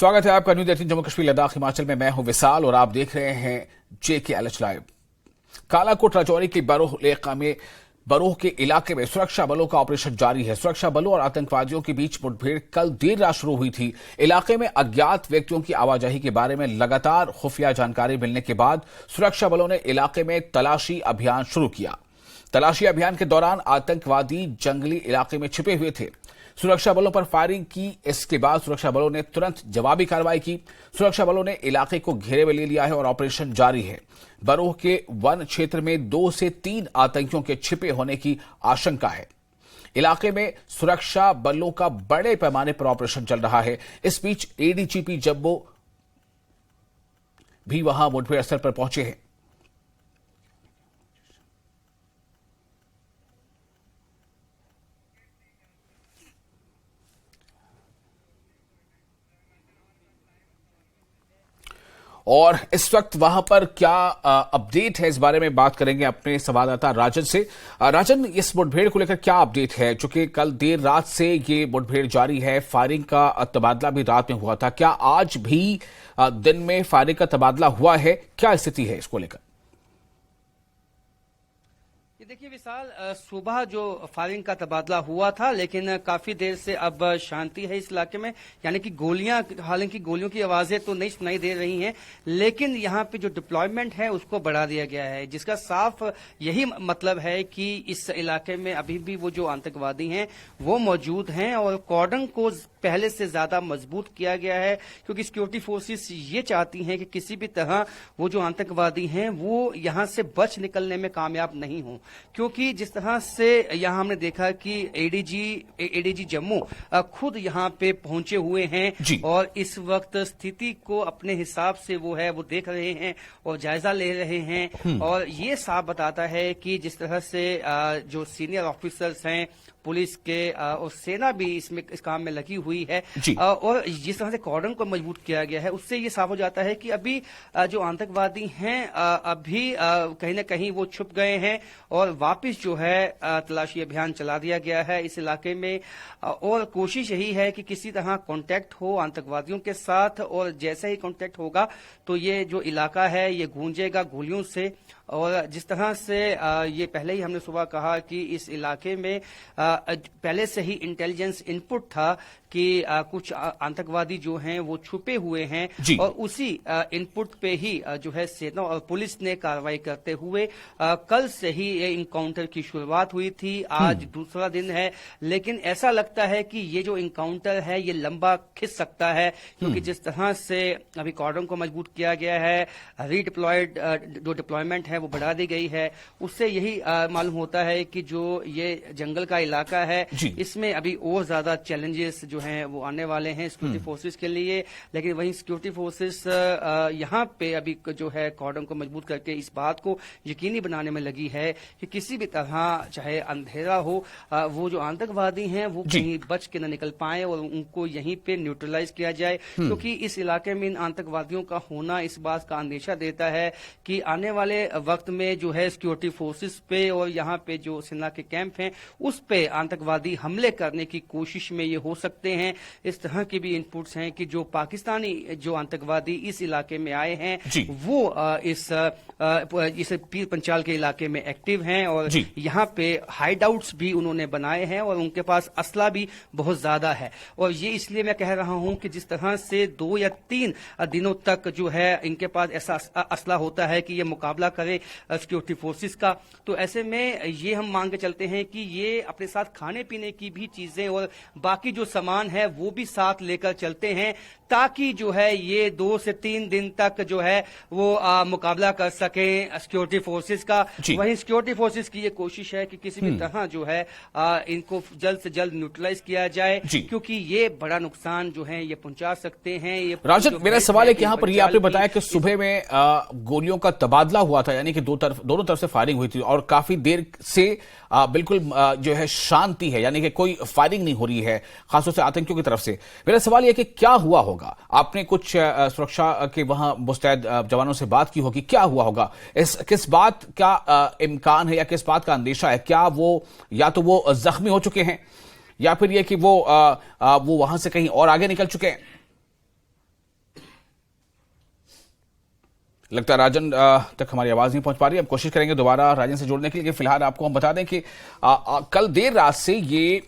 स्वागत है आपका न्यूज़ 18 जम्मू कश्मीर लद्दाख हिमाचल में। मैं हूं विशाल और आप देख रहे हैं JKLH लाइव। कालाकोट राजौरी के बरोह के इलाके में सुरक्षा बलों का ऑपरेशन जारी है। सुरक्षा बलों और आतंकवादियों के बीच मुठभेड़ कल देर रात शुरू हुई थी। इलाके में अज्ञात व्यक्तियों की आवाजाही के बारे में लगातार खुफिया जानकारी मिलने के बाद सुरक्षा बलों ने इलाके में तलाशी अभियान शुरू किया। तलाशी अभियान के दौरान आतंकवादी जंगली इलाके में छिपे हुए थे। सुरक्षा बलों पर फायरिंग की। इसके बाद सुरक्षा बलों ने तुरंत जवाबी कार्रवाई की। सुरक्षा बलों ने इलाके को घेरे में ले लिया है और ऑपरेशन जारी है। बरोह के वन क्षेत्र में 2 से 3 आतंकियों के छिपे होने की आशंका है। इलाके में सुरक्षा बलों का बड़े पैमाने पर ऑपरेशन चल रहा है। इस बीच ADGP जम्मू भी वहां मुठभेड़ स्थल पर पहुंचे हैं। और इस वक्त वहां पर क्या अपडेट है, इस बारे में बात करेंगे अपने संवाददाता राजन से। राजन, इस मुठभेड़ को लेकर क्या अपडेट है? चूंकि कल देर रात से ये मुठभेड़ जारी है, फायरिंग का तबादला भी रात में हुआ था। क्या आज भी दिन में फायरिंग का तबादला हुआ है? क्या स्थिति है इसको लेकर? देखिए विशाल, सुबह जो फायरिंग का तबादला हुआ था, लेकिन काफी देर से अब शांति है इस इलाके में। यानी कि गोलियां, हालांकि गोलियों की आवाजें तो नहीं सुनाई दे रही हैं, लेकिन यहाँ पे जो डिप्लॉयमेंट है उसको बढ़ा दिया गया है, जिसका साफ यही मतलब है कि इस इलाके में अभी भी वो जो आतंकवादी हैं वो मौजूद हैं और कॉर्डन को पहले से ज्यादा मजबूत किया गया है, क्योंकि सिक्योरिटी फोर्सेस ये चाहती हैं कि किसी भी तरह वो जो आतंकवादी हैं वो यहां से बच निकलने में कामयाब नहीं हों। क्योंकि जिस तरह से यहां हमने देखा कि ADG जम्मू खुद यहां पे पहुंचे हुए हैं और इस वक्त स्थिति को अपने हिसाब से वो देख रहे हैं और जायजा ले रहे हैं। और ये साफ बताता है कि जिस तरह से जो सीनियर ऑफिसर्स हैं पुलिस के और सेना भी इस काम में लगी हुई है और जिस तरह से कॉर्डन को मजबूत किया गया है, उससे ये साफ हो जाता है कि अभी जो आतंकवादी हैं अभी कहीं ना कहीं वो छुप गए हैं और वापस जो है तलाशी अभियान चला दिया गया है इस इलाके में। और कोशिश यही है कि किसी तरह कांटेक्ट हो आतंकवादियों के साथ, और जैसे ही कांटेक्ट होगा तो ये जो इलाका है ये गूंजेगा गोलियों से। और जिस तरह से ये पहले ही हमने सुबह कहा कि इस इलाके में पहले से ही इंटेलिजेंस इनपुट था कि कुछ आतंकवादी जो हैं वो छुपे हुए हैं और उसी इनपुट पे ही जो है सेना और पुलिस ने कार्रवाई करते हुए कल से ही ये इनकाउंटर की शुरुआत हुई थी। आज दूसरा दिन है, लेकिन ऐसा लगता है कि ये जो इनकाउंटर है ये लंबा खिंच सकता है, क्योंकि जिस तरह से अभी कॉर्डन को मजबूत किया गया है, रीडिप्लॉयड जो डिप्लॉयमेंट है वो बढ़ा दी गई है, उससे यही मालूम होता है कि जो ये जंगल का इलाका है इसमें अभी और ज्यादा चैलेंजेस जो हैं वो आने वाले हैं सिक्योरिटी फोर्सेस के लिए। लेकिन वहीं सिक्योरिटी फोर्सेस यहाँ पे अभी जो है कॉर्डन को मजबूत करके इस बात को यकीनी बनाने में लगी है कि किसी भी तरह चाहे अंधेरा हो वो जो आतंकवादी हैं वो कहीं बच के न निकल पाए और उनको यहीं पे न्यूट्रलाइज किया जाए। क्योंकि इस इलाके में इन आतंकवादियों का होना इस बात का अंदेशा देता है कि आने वाले वक्त में जो है सिक्योरिटी फोर्सेस पे और यहाँ पे जो सेना के कैंप हैं उस पे आतंकवादी हमले करने की कोशिश में ये हो सकते हैं। इस तरह के भी इनपुट्स हैं कि जो पाकिस्तानी जो आतंकवादी इस इलाके में आए हैं वो इस पीर पंचाल के इलाके में एक्टिव हैं और यहाँ पे हाइडआउट्स भी उन्होंने बनाए हैं और उनके पास असला भी बहुत ज्यादा है। और ये इसलिए मैं कह रहा हूं कि जिस तरह से 2 या 3 दिनों तक जो है इनके पास ऐसा असला होता है कि ये मुकाबला करे सिक्योरिटी फोर्सेस का, तो ऐसे में ये हम मान के चलते हैं कि ये अपने साथ खाने पीने की भी चीजें और बाकी जो सामान है वो भी साथ लेकर चलते हैं, ताकि जो है ये 2 से 3 दिन तक जो है वो मुकाबला कर सके सिक्योरिटी फोर्सेस का। वहीं सिक्योरिटी फोर्सेस की ये कोशिश है कि किसी भी तरह जो है इनको जल्द से जल्द न्यूट्रलाइज किया जाए, क्योंकि ये बड़ा नुकसान जो है ये पहुंचा सकते हैं। ये राजन, मेरा सवाल है कि यहाँ पर ये आपने बताया कि सुबह में गोलियों का तबादला हुआ था, यानी कि दोनों तरफ से फायरिंग हुई थी और काफी देर से बिल्कुल जो है शांति है, यानी कि कोई फायरिंग नहीं हो रही है खासतौर से आतंकियों की तरफ से। मेरा सवाल यह कि क्या हुआ होगा? आपने कुछ सुरक्षा के वहां मुस्तैद जवानों से बात की होगी, क्या हुआ होगा? किस बात का इम्कान है या किस बात का अंदेशा है? क्या वो या तो वो जख्मी हो चुके हैं या फिर ये कि वो वहां से कहीं और आगे निकल चुके हैं? लगता है राजन तक हमारी आवाज नहीं पहुंच पा रही। अब कोशिश करेंगे दोबारा राजन से जोड़ने के लिए। फिलहाल आपको हम बता दें कि कल देर रात से ये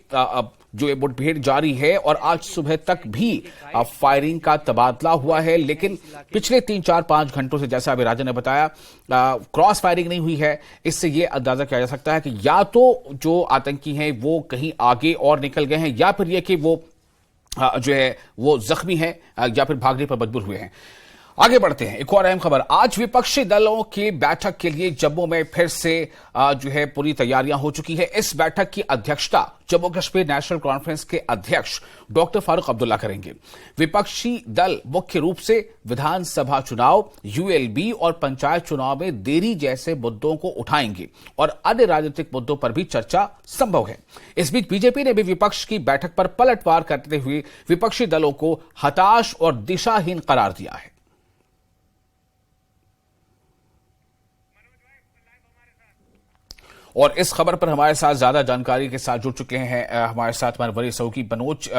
जो ये मुठभेड़ जारी है और आज सुबह तक भी फायरिंग का तबादला हुआ है, लेकिन पिछले 3-4-5 घंटों से जैसा अभी राजन ने बताया क्रॉस फायरिंग नहीं हुई है। इससे ये अंदाजा किया जा सकता है कि या तो जो आतंकी हैं वो कहीं आगे और निकल गए हैं, या फिर ये कि वो जो है वो जख्मी है या फिर भागने पर मजबूर हुए हैं। आगे बढ़ते हैं, एक और अहम खबर। आज विपक्षी दलों की बैठक के लिए जम्मू में फिर से जो है पूरी तैयारियां हो चुकी है। इस बैठक की अध्यक्षता जम्मू कश्मीर नेशनल कॉन्फ्रेंस के अध्यक्ष डॉक्टर फारूक अब्दुल्ला करेंगे। विपक्षी दल मुख्य रूप से विधानसभा चुनाव, यूएलबी और पंचायत चुनाव में देरी जैसे मुद्दों को उठाएंगे और अन्य राजनीतिक मुद्दों पर भी चर्चा संभव है। इस बीच बीजेपी ने भी विपक्ष की बैठक पर पलटवार करते हुए विपक्षी दलों को हताश और दिशाहीन करार दिया है। और इस खबर पर हमारे साथ ज्यादा जानकारी के साथ जुड़ चुके हैं हमारे साथ हमारे वरिष्ठ सहयोगी बनोज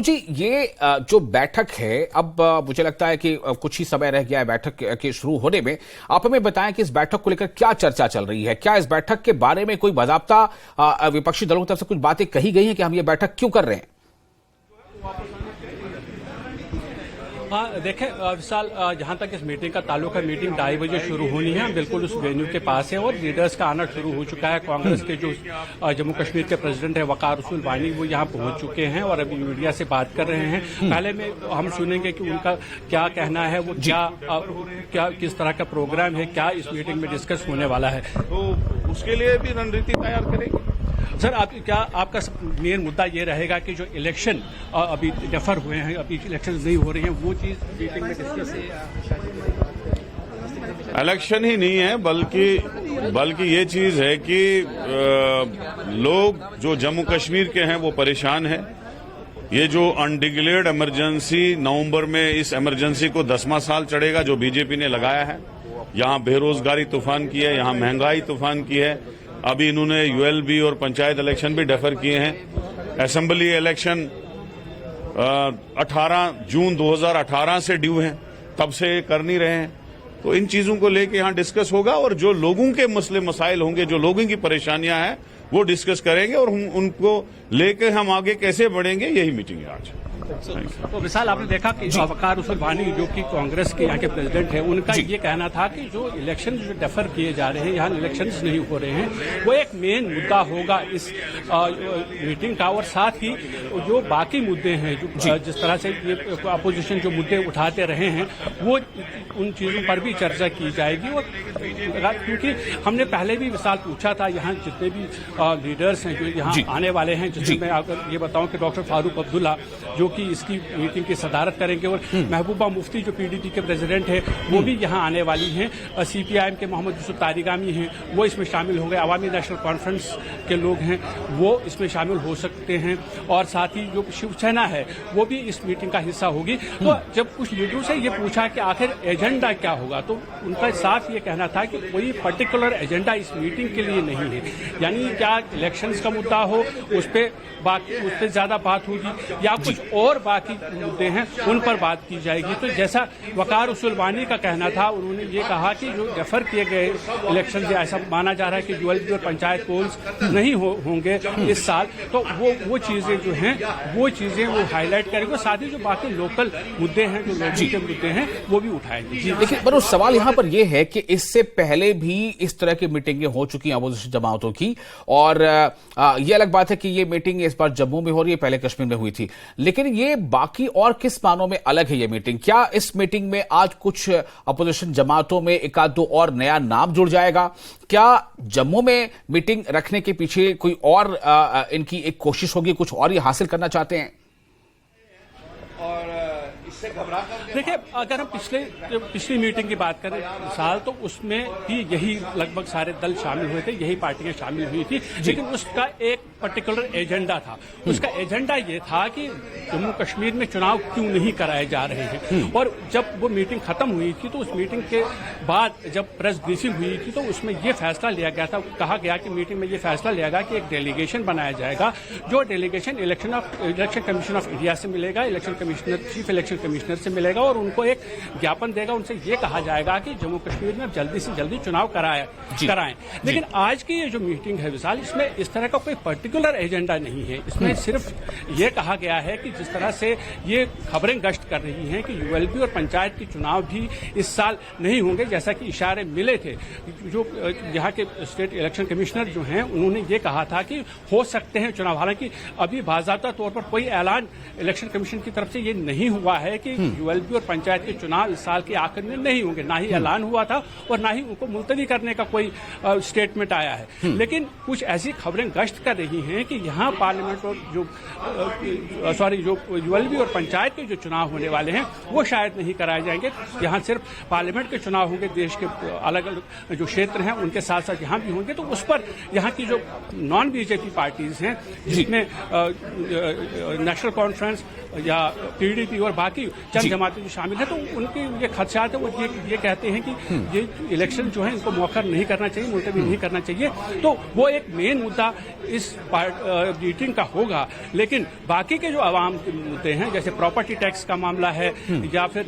जी। ये जो बैठक है, अब मुझे लगता है कि कुछ ही समय रह गया है बैठक के शुरू होने में। आप हमें बताएं कि इस बैठक को लेकर क्या चर्चा चल रही है। क्या इस बैठक के बारे में कोई बाकायदा विपक्षी दलों की तरफ से कुछ बातें कही गई हैं कि हम ये बैठक क्यों कर रहे हैं? हाँ देखें विशाल, जहाँ तक इस मीटिंग का ताल्लुक है, मीटिंग 2:30 बजे शुरू होनी है। हम बिल्कुल उस वेन्यू के पास है और लीडर्स का आना शुरू हो चुका है। कांग्रेस के जो जम्मू कश्मीर के प्रेसिडेंट है वकार रसूल वानी, वो यहाँ पहुंच चुके हैं और अभी मीडिया से बात कर रहे हैं। पहले में हम सुनेंगे कि उनका क्या कहना है, वो क्या किस तरह का प्रोग्राम है, क्या इस मीटिंग में डिस्कस होने वाला है, तो उसके लिए भी रणनीति तैयार करेंगे। सर आपका मेन मुद्दा ये रहेगा कि जो इलेक्शन अभी डेफर हुए हैं, अभी इलेक्शन नहीं हो रही हैं, वो चीज मीटिंग में डिस्कस है। इलेक्शन ही नहीं है, बल्कि ये चीज है कि लोग जो जम्मू कश्मीर के हैं वो परेशान हैं। ये जो अनडिक्लेयर्ड इमरजेंसी, नवंबर में इस इमरजेंसी को 10वां साल चढ़ेगा जो बीजेपी ने लगाया है। यहां बेरोजगारी तूफान की है, यहां महंगाई तूफान की है। अभी इन्होंने यूएलबी और पंचायत इलेक्शन भी डेफर किए हैं। असेंबली इलेक्शन 18 जून 2018 से ड्यू हैं, तब से कर नहीं रहे हैं। तो इन चीजों को लेके यहाँ डिस्कस होगा और जो लोगों के मसले मसाइल होंगे, जो लोगों की परेशानियां हैं, वो डिस्कस करेंगे और उनको लेके हम आगे कैसे बढ़ेंगे, यही मीटिंग है आज। तो विशाल, आपने देखा कि वकार रसूल वानी जो कि कांग्रेस के यहाँ के प्रेसिडेंट हैं, उनका ये कहना था कि जो इलेक्शन जो डेफर किए जा रहे हैं, यहाँ इलेक्शंस नहीं हो रहे हैं, वो एक मेन मुद्दा होगा इस मीटिंग का। और साथ ही जो बाकी मुद्दे हैं, जो जिस तरह से ये अपोजिशन जो मुद्दे उठाते रहे हैं, वो उन चीजों पर भी चर्चा की जाएगी। और क्योंकि हमने पहले भी विशाल पूछा था, यहाँ जितने भी लीडर्स हैं जो यहाँ आने वाले हैं, जिसमें मैं अगर ये बताऊं कि डॉक्टर फारूक अब्दुल्ला जो कि इसकी मीटिंग की सदारत करेंगे, और महबूबा मुफ्ती जो पीडीपी के प्रेसिडेंट है वो भी यहाँ आने वाली हैं। सीपीआईएम के मोहम्मद यूसुफ तारिगामी हैं, वो इसमें शामिल होंगे। अवामी नेशनल कॉन्फ्रेंस के लोग हैं, वो इसमें शामिल हो सकते हैं। और साथ ही जो शिवसेना है वो भी इस मीटिंग का हिस्सा होगी। तो जब कुछ लीडरों से ये पूछा कि आखिर एजेंडा क्या होगा, तो उनका साफ ये कहना था कि कोई पर्टिकुलर एजेंडा इस मीटिंग के लिए नहीं है। यानी क्या इलेक्शंस का मुद्दा हो, उस पर ज्यादा बात होगी, या कुछ और बाकी मुद्दे हैं उन पर बात की जाएगी। तो जैसा वकार रसूल वानी का कहना था, उन्होंने ये कहा कि जो डेफर किए गए इलेक्शन से ऐसा माना जा रहा है कि यूएलबी और पंचायत पोल्स नहीं होंगे इस साल, तो वो चीजें जो हैं वो चीजें वो हाईलाइट करेंगे। साथ ही जो बाकी लोकल मुद्दे हैं, जो लोगों के मुद्दे हैं, वो भी उठाएंगे। लेकिन बनो सवाल यहाँ पर यह है कि इससे पहले भी इस तरह की मीटिंगें हो चुकी हैं अपोजिशन जमातों की, और ये अलग बात है कि ये मीटिंग इस बार जम्मू में हो रही है, पहले कश्मीर में हुई थी। लेकिन ये बाकी और किस मानों में अलग है ये मीटिंग? क्या इस मीटिंग में आज कुछ अपोजिशन जमातों में एक आध दो और नया नाम जुड़ जाएगा? क्या जम्मू में मीटिंग रखने के पीछे कोई और इनकी एक कोशिश होगी, कुछ और ये हासिल करना चाहते हैं? देखिए, अगर हम पिछली मीटिंग की बात करें साल, तो उसमें भी यही लगभग सारे दल शामिल हुए थे, यही पार्टियां शामिल हुई थी। लेकिन उसका एक पर्टिकुलर एजेंडा था। उसका एजेंडा ये था कि जम्मू कश्मीर में चुनाव क्यों नहीं कराए जा रहे हैं। और जब वो मीटिंग खत्म हुई थी, तो उस मीटिंग के बाद जब प्रेस ब्रीफिंग हुई थी, तो उसमें ये फैसला लिया गया था, कहा गया कि मीटिंग में ये फैसला लिया गया कि एक डेलीगेशन बनाया जाएगा, जो delegation election commission of India से मिलेगा, election commissioner, chief election commissioner से मिलेगा और उनको एक ज्ञापन देगा। उनसे ये कहा जाएगा कि जम्मू कश्मीर में जल्दी से जल्दी चुनाव कराएं। लेकिन आज की ये जो मीटिंग है विशाल, इसमें इस तरह का कोई पर्टिकुलर एजेंडा नहीं है। इसमें सिर्फ ये कहा गया है कि जिस तरह से ये खबरें गश्त कर रही हैं कि यूएलबी और पंचायत के चुनाव भी इस साल नहीं होंगे, जैसा कि इशारे मिले थे। जो यहाँ के स्टेट इलेक्शन कमिश्नर जो हैं उन्होंने ये कहा था कि हो सकते हैं चुनाव, हालांकि अभी बाज़ाब्ता तौर पर कोई ऐलान इलेक्शन कमीशन की तरफ से ये नहीं हुआ है कि यूएलबी और पंचायत के चुनाव इस साल के आखिर में नहीं होंगे। ना ही ऐलान हुआ था और ना ही उनको मुलतवी करने का कोई स्टेटमेंट आया है। लेकिन कुछ ऐसी खबरें गश्त कर रही हैं कि यहाँ पार्लियामेंट और जो यूएलबी और पंचायत के जो चुनाव होने वाले हैं वो शायद नहीं कराए जाएंगे। यहाँ सिर्फ पार्लियामेंट के चुनाव होंगे, देश के अलग अलग जो क्षेत्र हैं उनके साथ साथ यहाँ भी होंगे। तो उस पर यहाँ की जो नॉन बीजेपी पार्टीज हैं, जिसमें नेशनल कॉन्फ्रेंस या पीडीपी और बाकी चंद जमातें जो शामिल है, तो उनके ये खदशात है। वो ये कहते हैं कि ये इलेक्शन जो है इनको मौखर नहीं करना चाहिए, मुलतवी नहीं करना चाहिए। तो वो एक मेन मुद्दा इस मीटिंग का होगा। लेकिन बाकी के जो आवाम के मुद्दे हैं, जैसे प्रॉपर्टी टैक्स का मामला है या फिर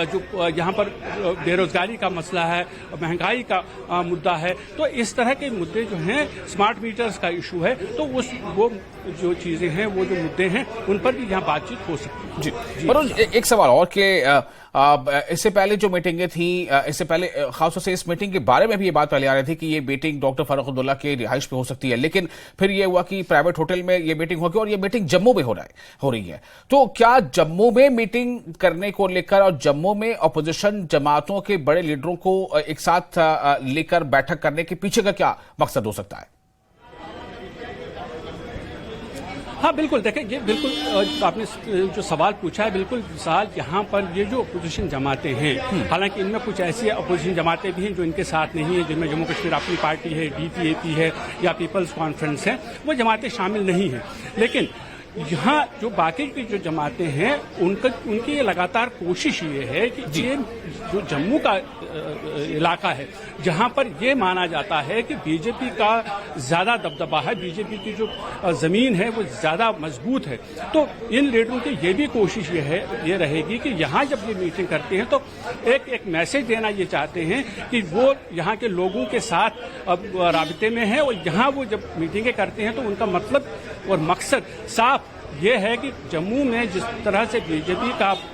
जो यहाँ पर बेरोजगारी का मसला है, महंगाई का मुद्दा है, तो इस तरह के मुद्दे जो हैं, स्मार्ट मीटर्स का इशू है, तो वो जो चीजें हैं, वो जो मुद्दे हैं, उन पर भी यहाँ बातचीत हो सकती है। जी मनोज, एक सवाल और कि इससे पहले जो मीटिंगें थी, इससे पहले खासतौर से इस मीटिंग के बारे में भी ये बात पहले आ रही थी कि ये मीटिंग डॉक्टर फारूक अब्दुल्ला के रिहाइश पे हो सकती है, लेकिन फिर ये हुआ कि प्राइवेट होटल में ये मीटिंग होगी और ये मीटिंग जम्मू में हो रही है। तो क्या जम्मू में मीटिंग करने को लेकर और जम्मू में अपोजिशन जमातों के बड़े लीडरों को एक साथ लेकर बैठक करने के पीछे का क्या मकसद हो सकता है? हाँ बिल्कुल, देखें ये बिल्कुल आपने जो सवाल पूछा है बिल्कुल विशाल, यहाँ पर ये जो अपोजिशन जमातें हैं, हालांकि इनमें कुछ ऐसी अपोजिशन जमातें भी हैं जो इनके साथ नहीं है, जिनमें जम्मू कश्मीर अपनी पार्टी है, डीपीएपी है या पीपल्स कॉन्फ्रेंस है, वो जमातें शामिल नहीं हैं। लेकिन यहाँ जो बाकी की जो जमातें हैं उनकी लगातार कोशिश ये है कि ये जो जम्मू का इलाका है, जहाँ पर ये माना जाता है कि बीजेपी का ज्यादा दबदबा है, बीजेपी की जो जमीन है वो ज्यादा मजबूत है, तो इन लीडरों की ये भी कोशिश ये रहेगी कि यहाँ जब ये मीटिंग करते हैं तो एक मैसेज देना ये चाहते हैं कि वो यहाँ के लोगों के साथ अब राबिते में है, और यहाँ वो जब मीटिंगें करते हैं तो उनका मतलब और मकसद साफ ये है कि जम्मू में जिस तरह से बीजेपी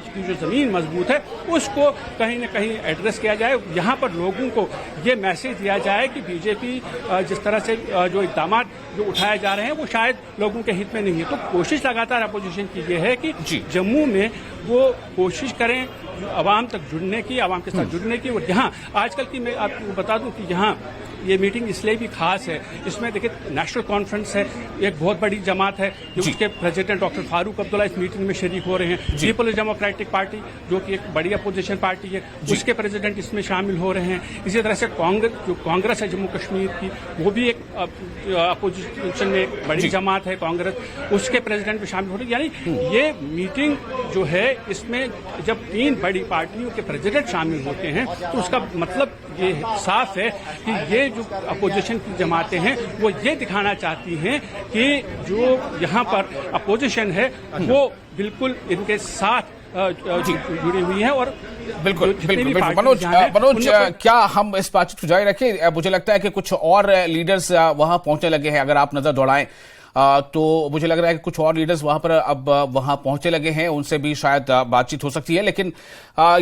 की जो जमीन मजबूत है उसको कहीं न कहीं एड्रेस किया जाए, यहाँ पर लोगों को ये मैसेज दिया जाए कि बीजेपी जिस तरह से जो इक़दाम जो उठाए जा रहे हैं वो शायद लोगों के हित में नहीं है। तो कोशिश लगातार अपोजिशन की ये है कि जम्मू में वो कोशिश करें आवाम तक जुड़ने की, आवाम के साथ जुड़ने की। और यहाँ आजकल की मैं आपको बता दूं कि यहाँ ये मीटिंग इसलिए भी खास है, इसमें देखिए नेशनल कॉन्फ्रेंस है, एक बहुत बड़ी जमात है, उसके प्रेसिडेंट डॉक्टर फारूक अब्दुल्ला इस मीटिंग में शरीक हो रहे हैं। पीपल्स डेमोक्रेटिक पार्टी जो कि एक बड़ी अपोजिशन पार्टी है, उसके प्रेसिडेंट इसमें शामिल हो रहे हैं। इसी तरह से कांग्रेस है जम्मू कश्मीर की, वो भी एक अपोजिशन में एक बड़ी जमात है कांग्रेस, उसके प्रेसिडेंट भी शामिल हो रहे हैं। यानी ये मीटिंग जो है इसमें जब 3 बड़ी पार्टियों के प्रेसिडेंट शामिल होते हैं तो उसका मतलब ये साफ है कि ये जो अपोजिशन की जमातें हैं वो ये दिखाना चाहती हैं कि जो यहाँ पर अपोजिशन है वो बिल्कुल इनके साथ जुड़ी हुई है। और बिल्कुल मनोज, क्या हम इस बातचीत को जारी रखें? मुझे लगता है कि कुछ और लीडर्स वहां पहुंचने लगे हैं। अगर आप नजर दौड़ाएं तो मुझे लग रहा है कि कुछ और लीडर्स वहां पर अब वहां पहुंचने लगे हैं, उनसे भी शायद बातचीत हो सकती है। लेकिन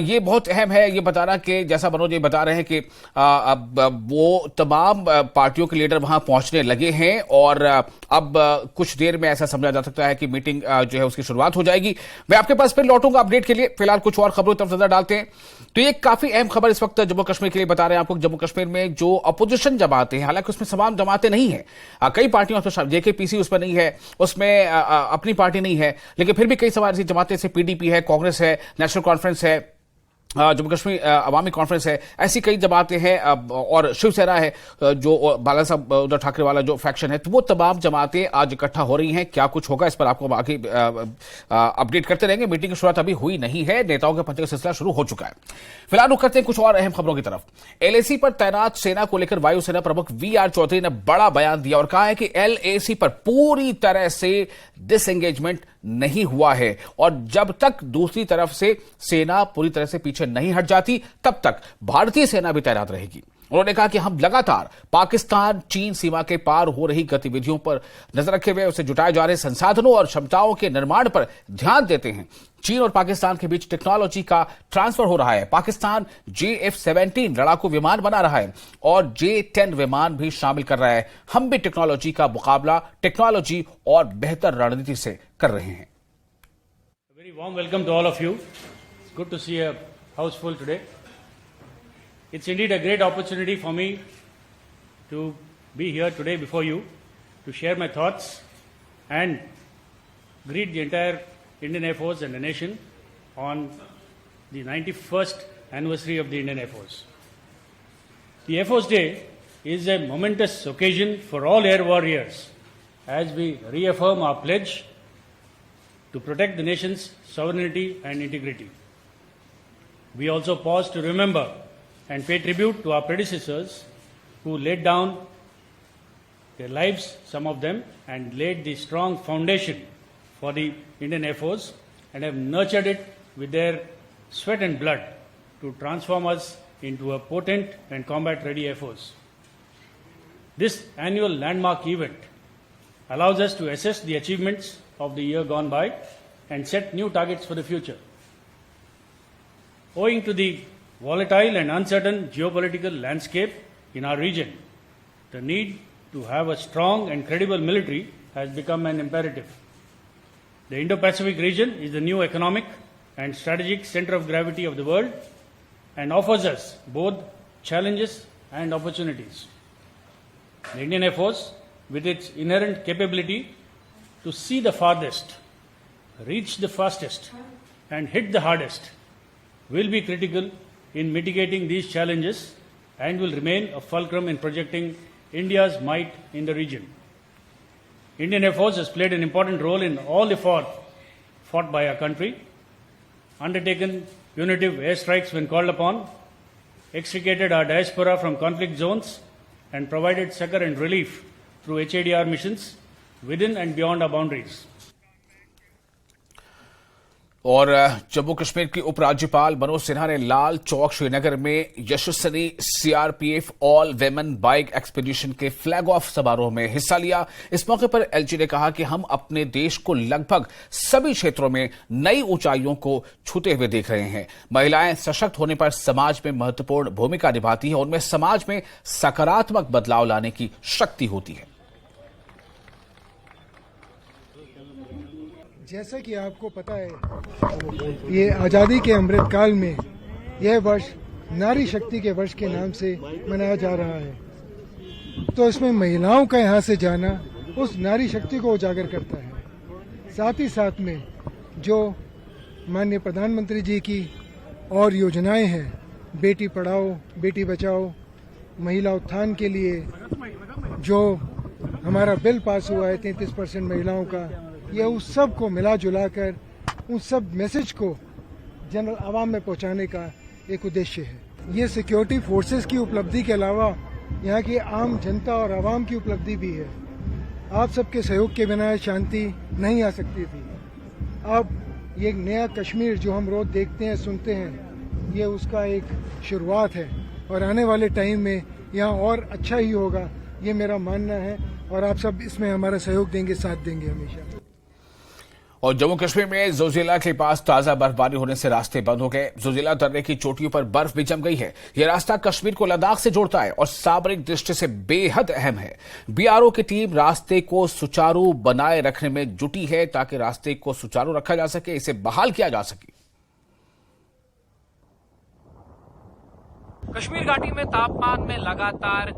ये बहुत अहम है ये बताना कि जैसा मनोज ये बता रहे हैं कि अब वो तमाम पार्टियों के लीडर वहां पहुंचने लगे हैं और अब कुछ देर में ऐसा समझा जा सकता है कि मीटिंग जो है उसकी शुरुआत हो जाएगी। मैं आपके पास फिर लौटूंगा अपडेट के लिए, फिलहाल कुछ और खबरों की तरफ नजर डालते हैं। तो ये काफी अहम खबर इस वक्त जम्मू कश्मीर के लिए बता रहे हैं आपको। जम्मू कश्मीर में जो अपोजिशन जमातें हैं, हालांकि उसमें तमाम जमातें नहीं है, कई पार्टियों उसमें जेकेपीसी उसमें नहीं है, उसमें अपनी पार्टी नहीं है, लेकिन फिर भी कई सवाल ऐसी जमातें से पीडीपी है, कांग्रेस है, नेशनल कॉन्फ्रेंस है, जम्मू कश्मीर अवामी कॉन्फ्रेंस है, ऐसी कई जमातें हैं और शिवसेना है जो बाला साहब उद्धव ठाकरे वाला जो फैक्शन है, तो वो तमाम जमातें आज इकट्ठा हो रही हैं। क्या कुछ होगा इस पर आपको आगे अपडेट करते रहेंगे। मीटिंग की शुरुआत अभी हुई नहीं है, नेताओं के पहुंचने का सिलसिला शुरू हो चुका है। फिलहाल रुक करते हैं कुछ और अहम खबरों की तरफ। एलएसी पर तैनात सेना को लेकर वायुसेना प्रमुख वीआर चौधरी ने बड़ा बयान दिया और कहा है कि एलएसी पर पूरी तरह से डिसएंगेजमेंट नहीं हुआ है और जब तक दूसरी तरफ से सेना पूरी तरह से पीछे नहीं हट जाती तब तक भारतीय सेना भी तैनात रहेगी। उन्होंने कहा कि हम लगातार पाकिस्तान चीन सीमा के पार हो रही गतिविधियों पर नजर रखे हुए उसे जुटाए जा रहे संसाधनों और क्षमताओं के निर्माण पर ध्यान देते हैं। चीन और पाकिस्तान के बीच टेक्नोलॉजी का ट्रांसफर हो रहा है। पाकिस्तान JF-17 लड़ाकू विमान बना रहा है और J-10 विमान भी शामिल कर रहा है। हम भी टेक्नोलॉजी का मुकाबला टेक्नोलॉजी और बेहतर रणनीति से कर रहे हैं। Very warm welcome to all of you. It's good to see a house full today. It's indeed a great opportunity for me to be here today before you to share my thoughts and greet the entire Indian Air Force and the nation on the 91st anniversary of the Indian Air Force. The Air Force Day is a momentous occasion for all air warriors as we reaffirm our pledge to protect the nation's sovereignty and integrity. We also pause to remember and pay tribute to our predecessors who laid down their lives, some of them, and laid the strong foundation for the Indian Air Force and have nurtured it with their sweat and blood to transform us into a potent and combat-ready Air Force. This annual landmark event allows us to assess the achievements of the year gone by and set new targets for the future. Owing to the volatile and uncertain geopolitical landscape in our region, the need to have a strong and credible military has become an imperative. The Indo-Pacific region is the new economic and strategic center of gravity of the world and offers us both challenges and opportunities. The Indian Air Force, with its inherent capability to see the farthest, reach the fastest, and hit the hardest, will be critical in mitigating these challenges and will remain a fulcrum in projecting India's might in the region. Indian Air Force has played an important role in all the fought by our country, undertaken punitive airstrikes when called upon, extricated our diaspora from conflict zones, and provided succor and relief through HADR missions within and beyond our boundaries. और जम्मू कश्मीर की उपराज्यपाल मनोज सिन्हा ने लाल चौक श्रीनगर में यशस्वी CRPF all women bike expedition के flag of समारोह में हिस्सा लिया। इस मौके पर एलजी ने कहा कि हम अपने देश को लगभग सभी क्षेत्रों में नई ऊंचाइयों को छूते हुए देख रहे हैं। महिलाएं सशक्त होने पर समाज में महत्वपूर्ण भूमिका निभाती हैं, उनमें समाज में सकारात्मक बदलाव लाने की शक्ति होती है। जैसा कि आपको पता है, ये आज़ादी के अमृत काल में यह वर्ष नारी शक्ति के वर्ष के नाम से मनाया जा रहा है। तो इसमें महिलाओं का यहाँ से जाना उस नारी शक्ति को उजागर करता है। साथ ही साथ में जो माननीय प्रधानमंत्री जी की और योजनाएं हैं, बेटी पढ़ाओ बेटी बचाओ, महिला उत्थान के लिए जो हमारा बिल पास हुआ है 33% महिलाओं का, ये उस सब को मिला जुला कर उन सब मैसेज को जनरल आवाम में पहुंचाने का एक उद्देश्य है। ये सिक्योरिटी फोर्सेस की उपलब्धि के अलावा यहाँ की आम जनता और आवाम की उपलब्धि भी है। आप सबके सहयोग के बिना शांति नहीं आ सकती थी। अब ये नया कश्मीर जो हम रोज देखते हैं सुनते हैं, ये उसका एक शुरुआत है और आने वाले टाइम में यहाँ और अच्छा ही होगा, ये मेरा मानना है। और आप सब इसमें हमारा सहयोग देंगे, साथ देंगे हमेशा। और जम्मू कश्मीर में जोजिला के पास ताजा बर्फबारी होने से रास्ते बंद हो गए। जोजिला दर्रे की चोटियों पर बर्फ भी जम गई है। यह रास्ता कश्मीर को लद्दाख से जोड़ता है और सामरिक दृष्टि से बेहद अहम है। बीआरओ की टीम रास्ते को सुचारू बनाए रखने में जुटी है ताकि रास्ते को सुचारू रखा जा सके, इसे बहाल किया जा सके। कश्मीर घाटी में तापमान में लगातार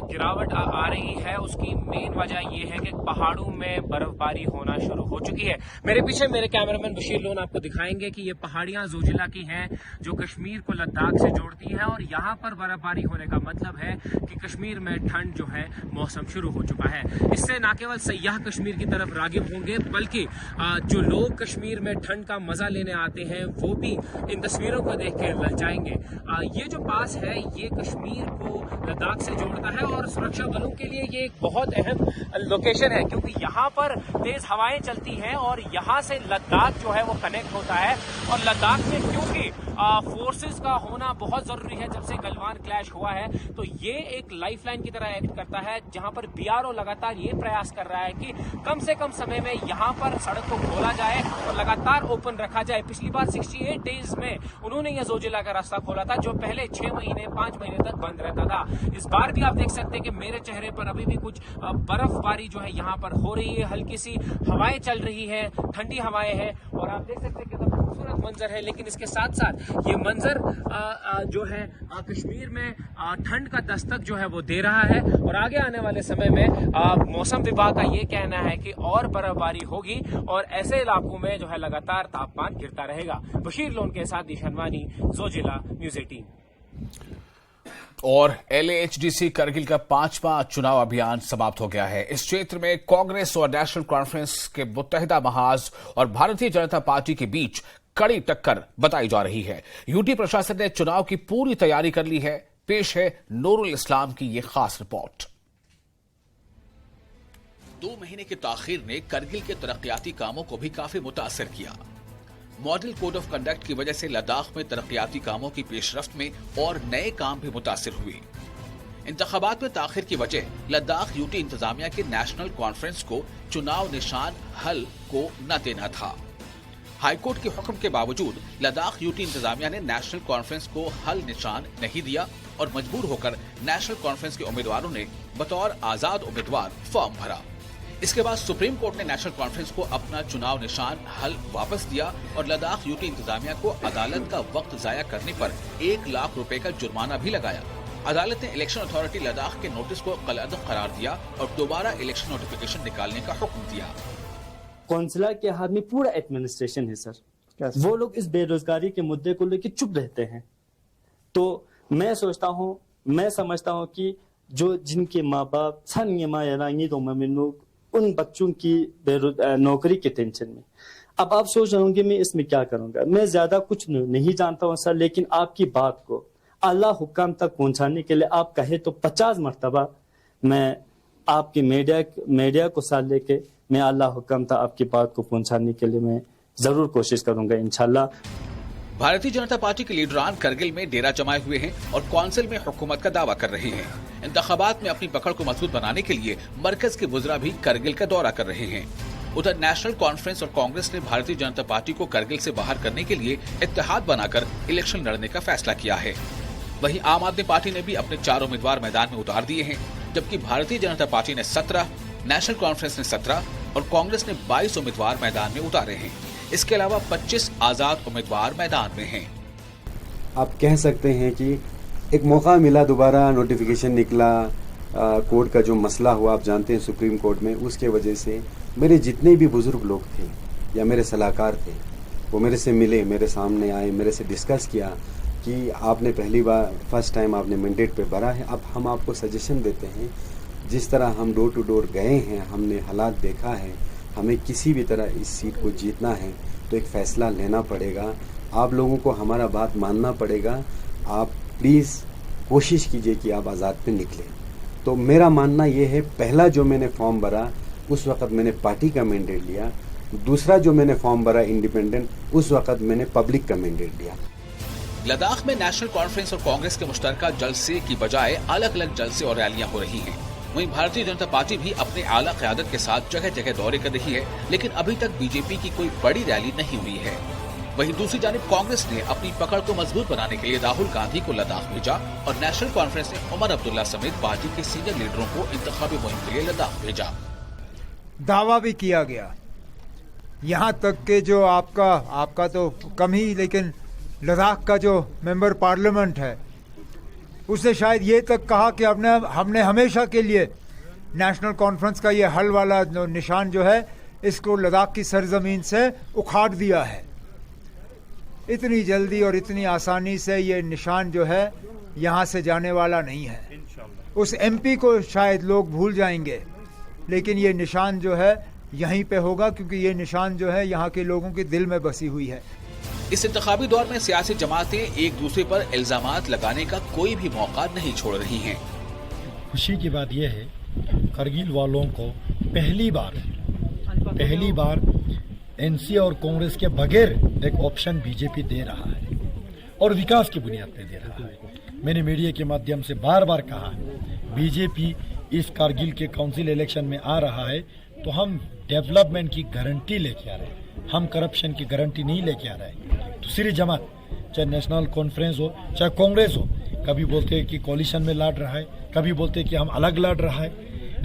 गिरावट आ रही है। उसकी मेन वजह यह है कि पहाड़ों में बर्फबारी होना शुरू हो चुकी है। मेरे पीछे मेरे कैमरामैन बशीर लोन आपको दिखाएंगे कि ये पहाड़ियां जोजिला की हैं जो कश्मीर को लद्दाख से जोड़ती हैं, और यहाँ पर बर्फबारी होने का मतलब है कि कश्मीर में ठंड जो है मौसम शुरू हो चुका है। इससे न केवल सयाह कश्मीर की तरफ रागिब होंगे, बल्कि जो लोग कश्मीर में ठंड का मजा लेने आते हैं वो भी इन तस्वीरों को देख के ललचाएंगे। ये जो पास है ये कश्मीर को लद्दाख से जोड़ता है और सुरक्षा बलों के लिए ये एक बहुत अहम लोकेशन है, क्योंकि यहाँ पर तेज हवाएं चलती हैं और यहाँ से लद्दाख जो है वो कनेक्ट होता है। और लद्दाख में क्योंकि फोर्सेस का होना बहुत जरूरी है, जब से गलवान क्लैश हुआ है तो ये एक लाइफलाइन की तरह एक्ट करता है, जहां पर बीआरओ लगातार ये प्रयास कर रहा है कि कम से कम समय में यहां पर सड़क को खोला जाए और लगातार ओपन रखा जाए। पिछली बार 68 डेज में उन्होंने ये जोजिला का रास्ता खोला था, जो पहले 6 महीने 5 महीने तक बंद रहता था। इस बार भी आप देख सकते हैं कि मेरे चेहरे पर अभी भी कुछ बर्फबारी जो है यहाँ पर हो रही है, हल्की सी हवाएं चल रही है, ठंडी हवाएं हैं, और आप देख सकते हैं कितना खूबसूरत मंजर है। लेकिन इसके साथ साथ ये मंजर जो है कश्मीर में ठंड का दस्तक जो है वो दे रहा है, और आगे आने वाले समय में मौसम विभाग का ये कहना है कि और बर्फबारी होगी और ऐसे इलाकों में जो है लगातार तापमान गिरता रहेगा। बशीर लोन के साथ दिशनवानी, जोजिला, न्यूज़ 18। और LAHDC करगिल का 5वां चुनाव अभियान समाप्त हो गया है। इस क्षेत्र में कांग्रेस और नेशनल कॉन्फ्रेंस के मुत्तहिदा महाज और भारतीय जनता पार्टी के बीच कड़ी टक्कर बताई जा रही है। यूटी प्रशासन ने चुनाव की पूरी तैयारी कर ली है। पेश है नूरुल इस्लाम की यह खास रिपोर्ट। 2 महीने की ताखीर ने करगिल के तरक्याती कामों को भी काफी मुतासर किया। मॉडल कोड ऑफ कंडक्ट की वजह से लद्दाख में तरक्याती कामों की पेशरफ्त में और नए काम भी मुतासिर हुए। इंतखाबात में ताखिर की वजह लद्दाख यूटी इंतजामिया के नेशनल कॉन्फ्रेंस को चुनाव निशान हल को न देना था। हाईकोर्ट के हुक्म के बावजूद लद्दाख यूटी इंतजामिया ने नेशनल कॉन्फ्रेंस को हल निशान नहीं दिया और मजबूर होकर नेशनल कॉन्फ्रेंस के उम्मीदवारों ने बतौर आजाद उम्मीदवार फॉर्म भरा। इसके बाद सुप्रीम कोर्ट ने नेशनल कॉन्फ्रेंस को अपना चुनाव निशान हल वापस दिया और लद्दाख यूटी इंतजामिया को अदालत का वक्त जाया करने पर 1 लाख रुपए का जुर्माना भी लगाया। अदालत ने इलेक्शन अथॉरिटी लद्दाख के नोटिस को गलत करार दिया और दोबारा इलेक्शन नोटिफिकेशन निकालने का हुक्म दिया। कौंसलर के हाथ में पूरा एडमिनिस्ट्रेशन है सर। वो लोग इस बेरोजगारी के मुद्दे को लेकर चुप रहते हैं। तो मैं समझता हूँ कि जो जिनके माँ बाप तो उन बच्चों की नौकरी के टेंशन में अब आप सोच रहे होंगे मैं इसमें क्या करूंगा। मैं ज्यादा कुछ नहीं जानता हूँ सर, लेकिन आपकी बात को अल्लाह हुक्म तक पहुंचाने के लिए आप कहे तो 50 मरतबा मैं आपकी मीडिया को साथ लेके मैं अल्लाह हुक्म तक आपकी बात को पहुंचाने के लिए मैं जरूर कोशिश करूंगा इंशाल्लाह। भारतीय जनता पार्टी के लीडरान करगिल में डेरा जमाए हुए हैं और काउंसिल में हुकूमत का दावा कर रहे हैं। इंतखाबात में अपनी पकड़ को मजबूत बनाने के लिए मरकज के वुज़रा भी करगिल का दौरा कर रहे हैं। उधर नेशनल कॉन्फ्रेंस और कांग्रेस ने भारतीय जनता पार्टी को करगिल से बाहर करने के लिए इत्तेहाद बनाकर इलेक्शन लड़ने का फैसला किया है। वहीं आम आदमी पार्टी ने भी अपने 4 उम्मीदवार मैदान में उतार दिए हैं, जबकि भारतीय जनता पार्टी ने 17, नेशनल कॉन्फ्रेंस ने 17 और कांग्रेस ने 22 उम्मीदवार मैदान में उतारे हैं। इसके अलावा 25 आजाद उम्मीदवार मैदान में हैं। आप कह सकते हैं कि एक मौका मिला, दोबारा नोटिफिकेशन निकला, कोर्ट का जो मसला हुआ आप जानते हैं सुप्रीम कोर्ट में, उसके वजह से मेरे जितने भी बुजुर्ग लोग थे या मेरे सलाहकार थे वो मेरे से मिले, मेरे सामने आए, मेरे से डिस्कस किया कि आपने पहली बार फर्स्ट टाइम आपने मैंडेट पे भरा है, अब हम आपको सजेशन देते हैं। जिस तरह हम डोर टू डोर गए हैं, हमने हालात देखा है, हमें किसी भी तरह इस सीट को जीतना है तो एक फ़ैसला लेना पड़ेगा। आप लोगों को हमारा बात मानना पड़ेगा। आप प्लीज़ कोशिश कीजिए कि आप आज़ाद पे निकलें। तो मेरा मानना ये है, पहला जो मैंने फॉर्म भरा उस वक़्त मैंने पार्टी का मैंडेट लिया, दूसरा जो मैंने फॉर्म भरा इंडिपेंडेंट उस वक़्त मैंने पब्लिक का मैंडेट लिया। लद्दाख में नेशनल कॉन्फ्रेंस और कांग्रेस के मुश्तरका जलसे की बजाय अलग अलग जलसे और रैलियां हो रही हैं। वहीं भारतीय जनता पार्टी भी अपने आला क़यादत के साथ जगह जगह दौरे कर रही है, लेकिन अभी तक बीजेपी की कोई बड़ी रैली नहीं हुई है। वहीं दूसरी जानिब कांग्रेस ने अपनी पकड़ को मजबूत बनाने के लिए राहुल गांधी को लद्दाख भेजा और नेशनल कॉन्फ्रेंस ने उमर अब्दुल्ला समेत पार्टी के सीनियर लीडरों को इंतखाबी मुहिम के लिए लद्दाख भेजा। दावा भी किया गया, यहाँ तक के जो आपका तो कम ही, लेकिन लद्दाख का जो मेंबर पार्लियामेंट है उसने शायद ये तक कहा कि हमने हमेशा के लिए नेशनल कॉन्फ्रेंस का ये हल वाला निशान जो है इसको लद्दाख की सरजमीन से उखाड़ दिया है। इतनी जल्दी और इतनी आसानी से ये निशान जो है यहाँ से जाने वाला नहीं है। उस एमपी को शायद लोग भूल जाएंगे, लेकिन ये निशान जो है यहीं पे होगा, क्योंकि ये निशान जो है यहाँ के लोगों के दिल में बसी हुई है। इस इंतखाबी दौर में सियासी जमातें एक दूसरे पर इल्जामात लगाने का कोई भी मौका नहीं छोड़ रही हैं। खुशी की बात यह है, करगिल वालों को पहली बार एनसी और कांग्रेस के बगैर एक ऑप्शन बीजेपी दे रहा है और विकास की बुनियाद पे दे रहा है। मैंने मीडिया के माध्यम से बार बार कहा, बीजेपी इस कारगिल के काउंसिल इलेक्शन में आ रहा है तो हम डेवलपमेंट की गारंटी लेके आ रहे हैं, हम करप्शन की गारंटी नहीं लेके आ रहे हैं। दूसरी जमात चाहे नेशनल कॉन्फ्रेंस हो चाहे कांग्रेस हो, कभी बोलते हैं कि कोलिशन में लड़ रहा है, कभी बोलते हैं कि हम अलग लड़ रहा है,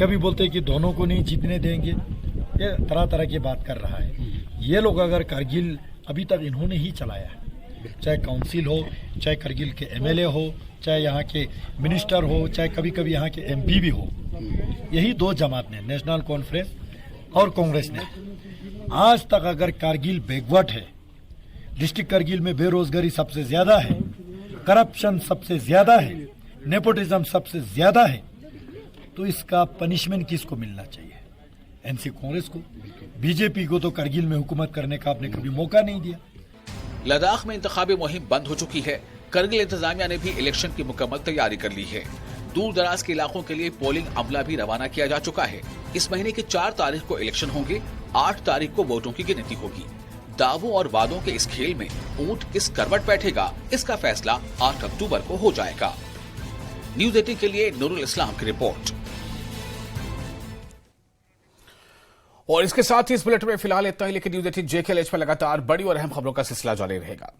कभी बोलते हैं कि दोनों को नहीं जीतने देंगे। ये तरह तरह की बात कर रहा है। ये लोग अगर कारगिल अभी तक इन्होंने ही चलाया है, चाहे काउंसिल हो, चाहे करगिल के एमएलए हो, चाहे यहाँ के मिनिस्टर हो, चाहे कभी कभी यहाँ के एमपी भी हो, यही दो जमात ने, नेशनल कॉन्फ्रेंस और कांग्रेस ने आज तक अगर कारगिल बैकवर्ड है, डिस्ट्रिक्ट करगिल में बेरोजगारी सबसे ज्यादा है, करप्शन सबसे ज्यादा है, नेपोटिज्म सबसे ज्यादा है, तो इसका पनिशमेंट किसको मिलना चाहिए? एनसी कांग्रेस को। बीजेपी को तो करगिल में हुकूमत करने का आपने कभी मौका नहीं दिया। लद्दाख में इंतखाबी मुहिम बंद हो चुकी है। करगिल इंतजामिया ने भी इलेक्शन की मुकम्मल तैयारी कर ली है। दूर दराज के इलाकों के लिए पोलिंग अमला भी रवाना किया जा चुका है। इस महीने की 4 तारीख को इलेक्शन होंगे, 8 तारीख को वोटों की गिनती होगी। दावों और वादों के इस खेल में ऊंट किस करवट बैठेगा, इसका फैसला 8 अक्टूबर को हो जाएगा। न्यूज 18 के लिए नूरुल इस्लाम की रिपोर्ट। और इसके साथ ही इस बुलेटिन में फिलहाल इतना ही, लेकिन न्यूज 18 JKLH पर लगातार बड़ी और अहम खबरों का सिलसिला जारी रहेगा।